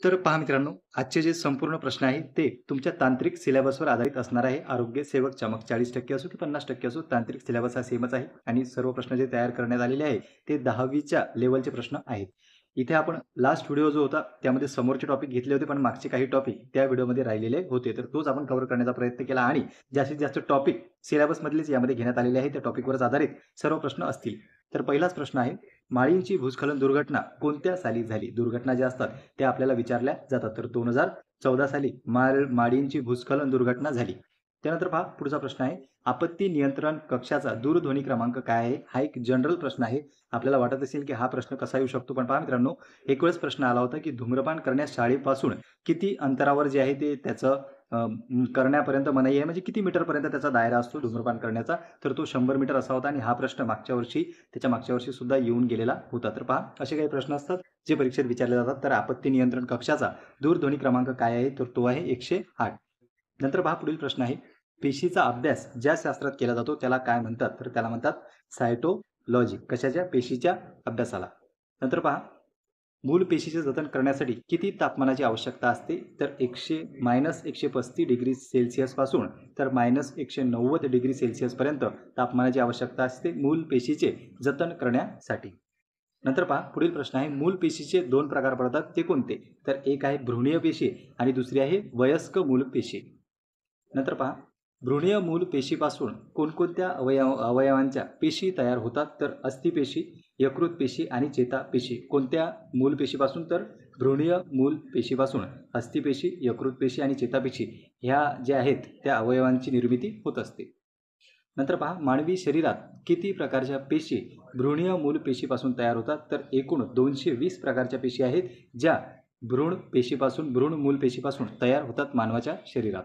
तर पहा मित्रांनो, आजचे जे संपूर्ण प्रश्न आहेत ते तुमच्या तांत्रिक सिलेबसवर आधारित असणार आहे. आरोग्य सेवकच्या मग 40% असो की 50% असो, तांत्रिक सिलेबस हा सेमच आहे आणि सर्व प्रश्न जे तयार करण्यात आलेले आहे ते 10वीच्या लेव्हलचे प्रश्न आहेत. इथे आपण लास्ट व्हिडिओ जो होता त्यामध्ये समोरचे टॉपिक घेतले होते, पण मागचे काही टॉपिक त्या व्हिडिओमध्ये राहिलेले होते. तर तोच आपण कव्हर करण्याचा प्रयत्न केला आणि जास्तीत जास्त टॉपिक सिलेबसमधलेच यामध्ये घेण्यात आलेले आहे. त्या टॉपिकवरच आधारित सर्व प्रश्न असतील. तर पहिलाच प्रश्न आहे, माळींची भूस्खलन दुर्घटना कोणत्या साली झाली? दुर्घटना ज्या असतात त्या आपल्याला विचारल्या जातात. तर 2014 साली माळींची भूस्खलन दुर्घटना झाली. त्यानंतर पहा पुढचा प्रश्न आहे, आपत्ती नियंत्रण कक्षाचा दूरध्वनी क्रमांक काय आहे? हा एक जनरल प्रश्न आहे. आपल्याला वाटत असेल की हा प्रश्न कसा येऊ शकतो, पण पहा मित्रांनो, एक वेळेस प्रश्न आला होता की धूम्रपान करण्यास शाळेपासून किती अंतरावर जे आहे ते त्याचं करण्यापर्यंत मनाई आहे, म्हणजे किती मीटरपर्यंत त्याचा दायरा असतो धूम्रपान करण्याचा, तर तो 100 मीटर असा होता आणि हा प्रश्न त्याच्या मागच्या वर्षी सुद्धा येऊन गेलेला होता. तर पहा असे काही प्रश्न असतात जे परीक्षेत विचारले जातात. तर आपत्ती नियंत्रण कक्षाचा दूरध्वनी क्रमांक काय आहे? तर तो आहे 108. नंतर पहा पुढील प्रश्न आहे, पेशीचा अभ्यास ज्या शास्त्रात केला जातो त्याला काय म्हणतात? तर त्याला म्हणतात सायटोलॉजी. कशाच्या? पेशीच्या अभ्यासाला. नंतर पहा, मूल पेशीचे जतन करण्यासाठी किती तापमानाची आवश्यकता असते? तर -135 डिग्री सेल्सिअस पासून तर -190 डिग्री सेल्सिअस पर्यंत तापमानाची आवश्यकता असते मूल पेशीचे जतन करण्यासाठी. नंतर पहा पुढील प्रश्न आहे, मूल पेशीचे 2 प्रकार पडतात ते कोणते? तर एक आहे भ्रूणीय पेशी आणि दुसरी आहे वयस्क मूल पेशी. नंतर पहा, भ्रूणीय मूल पेशीपासून कोणकोणत्या अवयवांच्या पेशी तयार होतात? तर अस्थिपेशी, यकृत पेशी आणि चेतापेशी. कोणत्या मूल पेशीपासून? तर भ्रूणीय मूल पेशीपासून अस्थिपेशी, यकृत पेशी आणि चेतापेशी ह्या ज्या आहेत त्या अवयवांची निर्मिती होत असते. नंतर पहा, मानवी शरीरात किती प्रकारच्या पेशी भ्रूणीय मूल पेशीपासून तयार होतात? तर एकूण 220 प्रकारच्या पेशी आहेत ज्या भ्रूण मूल पेशीपासून तयार होतात मानवाच्या शरीरात.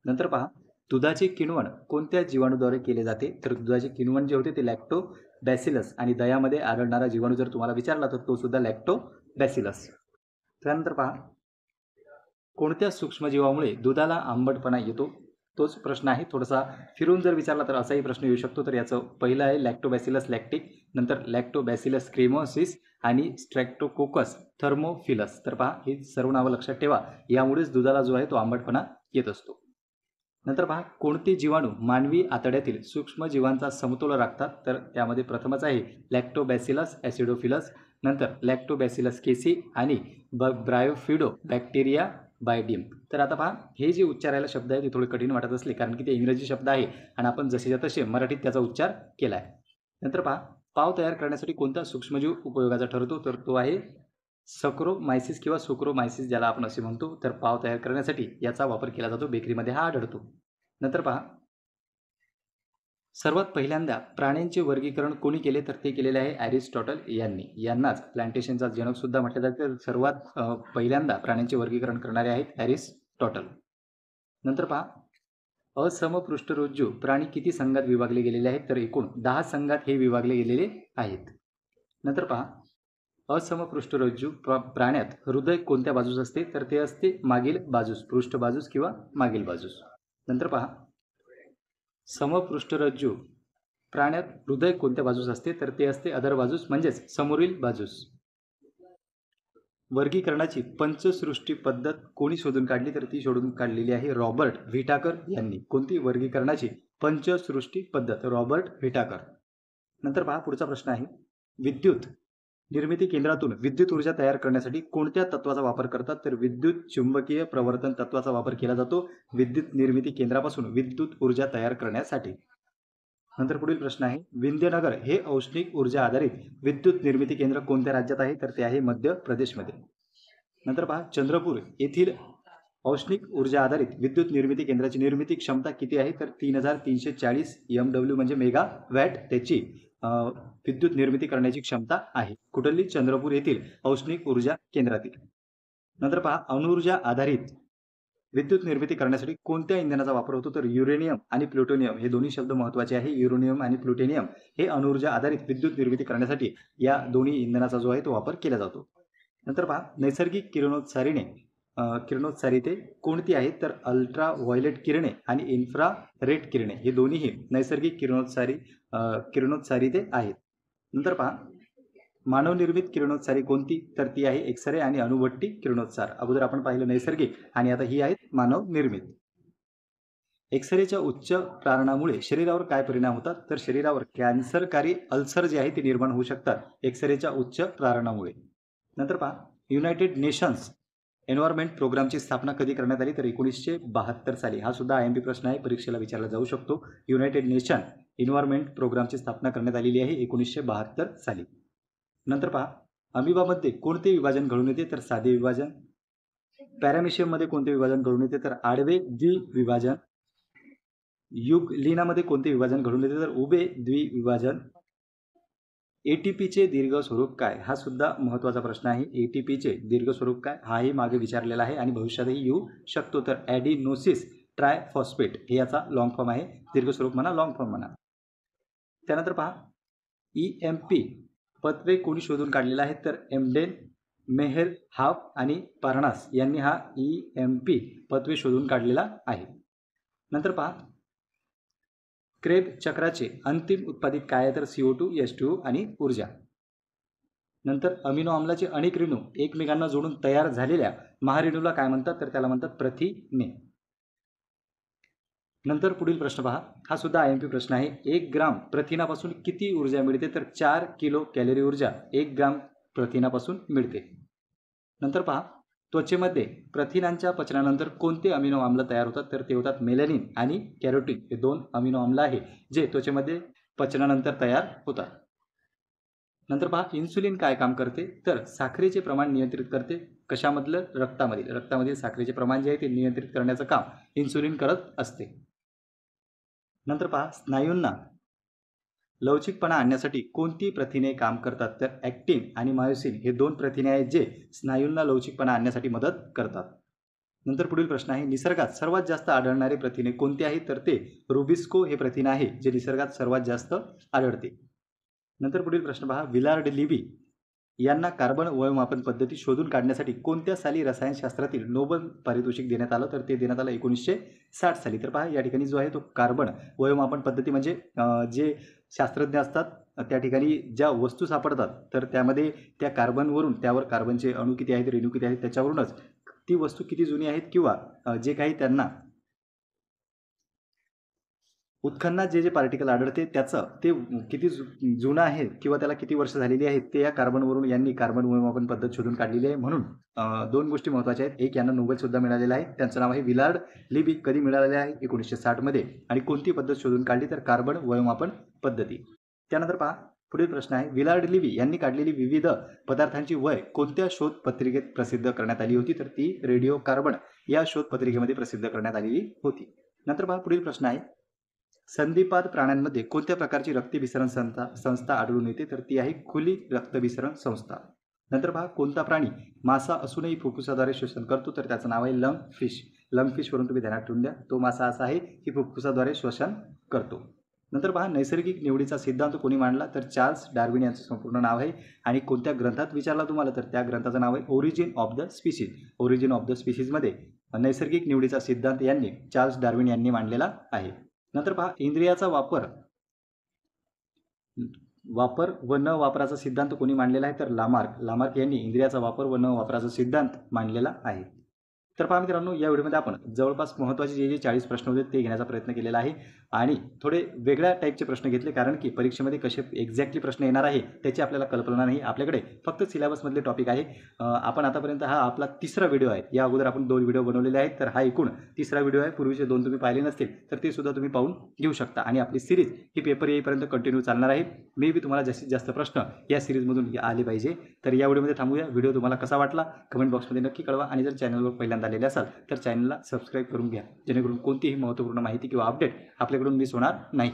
नंतर पहा, दुधाचे किण्वन कोणत्या जीवाणूद्वारे केले जाते? तर दुधाचे किण्वन जे होते ते लॅक्टोबॅसिलस आणि दह्यामध्ये आढळणारा जीवाणू जर तुम्हाला विचारला तर तो सुद्धा लॅक्टोबॅसिलस. त्यानंतर पहा, कोणत्या सूक्ष्मजीवामुळे दुधाला आंबटपणा येतो? तोच प्रश्न आहे. थोडासा फिरून जर विचारला तर असाही प्रश्न येऊ शकतो. तर याचं पहिलं आहे लॅक्टोबॅसिलस लॅक्टिक, नंतर लॅक्टोबॅसिलस क्रेमोसिस आणि स्ट्रेप्टोकोकस थर्मोफिलस. तर पहा ही सर्व नावं लक्षात ठेवा. यामुळेच दुधाला जो आहे तो आंबटपणा येत असतो. नंतर पहा, कोणते जीवाणू मानवी आतड्यातील सूक्ष्मजीवांचा समतोल राखतात? तर त्यामध्ये प्रथमच आहे लॅक्टोबॅसिलस ॲसिडोफिलस, नंतर लॅक्टोबॅसिलस केसी आणि ब्रायोफिडो बॅक्टेरिया बायडियम. तर आता पहा, हे जे उच्चारायला शब्द आहे ते थोडे कठीण वाटत असले कारण की ते इंग्रजी शब्द आहे आणि आपण जसेच्या तसे मराठीत त्याचा उच्चार केला आहे. नंतर पहा, पाव तयार करण्यासाठी कोणता सूक्ष्मजीव उपयोगाचा ठरतो? तर तो आहे सक्रोमायसिस किंवा सुक्रोमायसिस, ज्याला आपण असे म्हणतो. तर पाव तयार करण्यासाठी याचा वापर केला जातो. बेकरीमध्ये हा आढळतो. नंतर पहा, सर्वात पहिल्यांदा प्राण्यांचे वर्गीकरण कोणी केले? तर ते केलेले आहे ॲरिस्टॉटल यांनी. यांनाच प्लांटेशनचा जनक सुद्धा म्हटले जाते. तर सर्वात पहिल्यांदा प्राण्यांचे वर्गीकरण करणारे आहेत ॲरिस्टॉटल. नंतर पहा, असमपृष्ठरज्जू प्राणी किती संघात विभागले गेलेले आहेत? तर एकूण 10 संघात हे विभागले गेलेले आहेत. नंतर पहा, असमपृष्ठरज्जू प्राण्यात हृदय कोणत्या बाजूस असते? तर ते असते मागील बाजूस, पृष्ठ बाजूस किंवा मागील बाजूस. नंतर पहा, समपृष्ठरज्जू प्राण्यात हृदय कोणत्या बाजूस असते? तर ते असते अधर बाजूस, म्हणजेच समोरील बाजूस. वर्गीकरणाची पंचसृष्टी पद्धत कोणी शोधून काढली? तर ती शोधून काढलेली आहे रॉबर्ट व्हिटाकर यांनी. कोणती? वर्गीकरणाची पंचसृष्टी पद्धत, रॉबर्ट व्हिटाकर. नंतर पहा पुढचा प्रश्न आहे, विद्युत निर्मिती केंद्रातून विद्युत ऊर्जा तयार करण्यासाठी कोणत्या तत्वाचा वापर करतात? तर विद्युत चुंबकीय प्रवर्तन तत्वाचा वापर केला जातो विद्युत निर्मिती केंद्रापासून विद्युत ऊर्जा तयार करण्यासाठी. नंतर पुढील प्रश्न आहे, विंध्यनगर हे औष्णिक ऊर्जा आधारित विद्युत निर्मिती केंद्र कोणत्या राज्यात आहे? तर ते आहे मध्य प्रदेशमध्ये. नंतर पहा, चंद्रपूर येथील औष्णिक ऊर्जा आधारित विद्युत निर्मिती केंद्राची निर्मिती क्षमता किती आहे? तर 3340 MW म्हणजे मेगावॅट त्याची विद्युत निर्मिती करण्याची क्षमता आहे. कुठली? चंद्रपूर येथील औष्णिक ऊर्जा केंद्रातील. नंतर पहा, अणुऊर्जा आधारित विद्युत निर्मिती करण्यासाठी कोणत्या इंधनाचा वापर होतो? तर युरेनियम आणि प्लुटोनियम हे दोन्ही शब्द महत्त्वाचे आहे. युरेनियम आणि प्लुटोनियम हे अणुऊर्जा आधारित विद्युत निर्मिती करण्यासाठी या दोन्ही इंधनाचा जो आहे तो वापर केला जातो. नंतर पहा, नैसर्गिक किरणोत्सारिते कोणती आहेत? तर अल्ट्रा व्हायोलेट किरणे आणि इन्फ्रारेड किरणे हे दोन्हीही नैसर्गिक किरणोत्सारिते आहेत. नंतर पहा, मानवनिर्मित किरणोत्सारी कोणती? तर ती आहे एक्स-रे आणि अणुभट्टी किरणोत्सार. अगोदर आपण पाहिलं नैसर्गिक आणि आता ही आहेत मानवनिर्मित. एक्स-रेच्या उच्च प्रारणामुळे शरीरावर काय परिणाम होतात? तर शरीरावर कॅन्सरकारी अल्सर जे आहे ते निर्माण होऊ शकतात एक्स-रेच्या उच्च प्रारणामुळे. नंतर पहा, युनायटेड नेशन्स एन्व्हायरमेंट प्रोग्रामची स्थापना कधी करण्यात आली? तर 1972 साली. हा सुद्धा IMP प्रश्न आहे, परीक्षेला विचारला जाऊ शकतो. युनायटेड नेशन एन्व्हायरमेंट प्रोग्रामची स्थापना करण्यात आलेली आहे 1972 साली. नंतर पहा, अमिबामध्ये कोणते विभाजन घडून येते? तर साधे विभाजन. पॅरामिशियममध्ये कोणते विभाजन घडून येते? तर आडवे द्विविभाजन. युगलिनामध्ये कोणते विभाजन घडून येते? तर उभे द्विविभाजन. ATPचे दीर्घ स्वरूप काय? हा सुद्धा महत्त्वाचा प्रश्न आहे. ATPचे दीर्घ स्वरूप काय? हाही मागे विचारलेला आहे आणि भविष्यातही येऊ शकतो. तर ॲडिनोसिस ट्रायफॉस्फेट हे याचा लॉंग फॉर्म आहे. दीर्घ स्वरूप म्हणा, लॉंग फॉर्म म्हणा. त्यानंतर पहा, EMP पतवे कोणी शोधून काढलेला आहे? तर एम्डेन, मेहरहाफ आणि पार्नास यांनी हा EMP पतवे शोधून काढलेला आहे. नंतर पहा, क्रेब चक्राचे अंतिम उत्पादित काय आहे? तर CO2, H2O आणि ऊर्जा. नंतर अमिनो आम्लाचे अनेक रेणू एकमेकांना जोडून तयार झालेल्या महारेणूला काय म्हणतात? तर त्याला म्हणतात प्रथिने. नंतर पुढील प्रश्न पहा, हा सुद्धा IMP प्रश्न आहे. 1 ग्राम प्रथिनापासून किती ऊर्जा मिळते? तर 4 किलो कॅलरी ऊर्जा 1 ग्राम प्रथिनापासून मिळते. नंतर पहा, त्वचेमध्ये प्रथिनांच्या पचनानंतर कोणते अमिनो आम्ल तयार होतात? तर ते होतात मेलॅनिन आणि कॅरोटीन हे 2 अमिनो आम्ल आहे जे त्वचेमध्ये पचनानंतर तयार होतात. नंतर पहा, इन्सुलिन काय काम करते? तर साखरेचे प्रमाण नियंत्रित करते. कशामधलं? रक्तामधील. रक्तामधील साखरेचे प्रमाण जे आहे ते नियंत्रित करण्याचं काम इन्सुलिन करत असते. नंतर पहा, स्नायूंना लवचिकपणा आणण्यासाठी कोणती प्रथिने काम करतात? तर ॲक्टिन आणि मायोसिन हे 2 प्रथिने आहेत जे स्नायूंना लवचिकपणा आणण्यासाठी मदत करतात. नंतर पुढील प्रश्न आहे, निसर्गात सर्वात जास्त आढळणारे प्रथिने कोणते आहे? तर ते रुबिस्को हे प्रथिन आहे जे निसर्गात सर्वात जास्त आढळते. नंतर पुढील प्रश्न पहा, विलार्ड लिबी यांना कार्बन वयोमापन पद्धती शोधून काढण्यासाठी कोणत्या साली रसायनशास्त्रातील नोबेल पारितोषिक देण्यात आलं? तर ते देण्यात आलं 1960 साली. तर पहा, या ठिकाणी जो आहे तो कार्बन वयोमापन पद्धती म्हणजे जे शास्त्रज्ञ असतात त्या ठिकाणी ज्या वस्तू सापडतात तर त्यामध्ये त्या कार्बनवरून त्यावर कार्बनचे अणू किती आहेत, रेणू किती आहेत त्याच्यावरूनच ती वस्तू किती जुनी आहेत किंवा जे काही त्यांना उत्खननात जे पार्टिकल आढळते त्याचं ते किती जुनं आहे किंवा त्याला किती वर्ष झालेली आहेत ते या कार्बनवरून यांनी कार्बन वयोमापन पद्धत शोधून काढलेली आहे. म्हणून 2 गोष्टी महत्त्वाच्या आहेत. एक, यांना नोबेलसुद्धा मिळालेला आहे. त्यांचं नाव आहे विलार्ड लिबी. कधी मिळालेले आहे? 1960 मध्ये. आणि कोणती पद्धत शोधून काढली? तर कार्बन वयोमापन पद्धती. त्यानंतर पहा, पुढील प्रश्न आहे, विलार्ड लिबी यांनी काढलेली विविध पदार्थांची वय कोणत्या शोध पत्रिकेत प्रसिद्ध करण्यात आली होती? तर ती रेडिओ कार्बन या शोध पत्रिकेमध्ये प्रसिद्ध करण्यात आलेली होती. नंतर पहा, पुढील प्रश्न आहे, संधिपाद प्राण्यांमध्ये कोणत्या प्रकारची रक्तभिसरण संस्था आढळून येते? तर ती आहे खुली रक्तभिसरण संस्था. नंतर पहा, कोणता प्राणी मासा असूनही फुफ्फुसाद्वारे श्वसन करतो? तर त्याचं नाव आहे लंगफिश. लंगफिशवरून तुम्ही ध्यानात ठेवून द्या. तो मासा असा आहे की फुफ्फुसाद्वारे श्वसन करतो. नंतर पहा, नैसर्गिक निवडीचा सिद्धांत कोणी मांडला? तर चार्ल्स डार्विन यांचं संपूर्ण नाव आहे. आणि कोणत्या ग्रंथात विचारला तुम्हाला? तर त्या ग्रंथाचं नाव आहे origin of the species. Origin of the स्पीसीजमध्ये नैसर्गिक निवडीचा सिद्धांत यांनी चार्ल्स डार्विन यांनी मांडलेला आहे. नंतर पहा, इंद्रियाचा वापर व न वापराचा सिद्धांत कोणी मांडलेला आहे? तर लामार्क. लामार्क यांनी इंद्रियाचा वापर व न वापराचा सिद्धांत मांडलेला आहे. तर पहा मित्रांनो, या व्हिडिओमध्ये आपण जवळपास महत्त्वाचे जे 40 प्रश्न होते ते घेण्याचा प्रयत्न केलेला आहे आणि थोडे वेगळ्या टाईपचे प्रश्न घेतले कारण की परीक्षेमध्ये कसे एक्झॅक्टली प्रश्न येणार आहे त्याची आपल्याला कल्पना नाही. आपल्याकडे फक्त सिलेबसमधले टॉपिक आहे. आपण आतापर्यंत हा आपला 3रा व्हिडिओ आहे. या अगोदर आपण 2 व्हिडिओ बनवलेले आहेत. तर हा एकूण 3रा व्हिडिओ आहे. पूर्वीचे 2 तुम्ही पाहिले नसतील तर ते सुद्धा तुम्ही पाहून घेऊ शकता आणि आपली सिरीज ही पेपर येईपर्यंत कंटिन्यू चालणार आहे. मे बी तुम्हाला जास्तीत जास्त प्रश्न या सिरीजमधून आले पाहिजे. तर या व्हिडिओमध्ये थांबूया. व्हिडिओ तुम्हाला कसा वाटला कमेंट बॉक्समध्ये नक्की कळवा आणि जर चॅनलवर पहिल्यांदा आलेले असाल तर चॅनलला सबस्क्राईब करून घ्या जेणेकरून कोणतीही महत्त्वपूर्ण माहिती किंवा अपडेट आपल्याकडून मिस होणार नाही.